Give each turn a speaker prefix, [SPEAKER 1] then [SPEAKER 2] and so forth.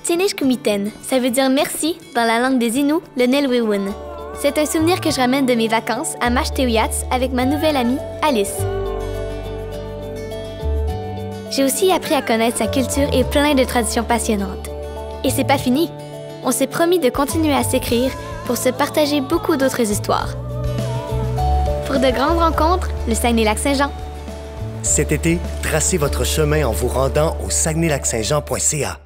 [SPEAKER 1] Tinishkumiten, ça veut dire merci dans la langue des Inuits, le Nilwiwin. C'est un souvenir que je ramène de mes vacances à Mashteuiatsi avec ma nouvelle amie, Alice. J'ai aussi appris à connaître sa culture et plein de traditions passionnantes. Et c'est pas fini. On s'est promis de continuer à s'écrire pour se partager beaucoup d'autres histoires. Pour de grandes rencontres, le Saguenay-Lac-Saint-Jean.
[SPEAKER 2] Cet été, tracez votre chemin en vous rendant au saguenaylac-saint-jean.ca.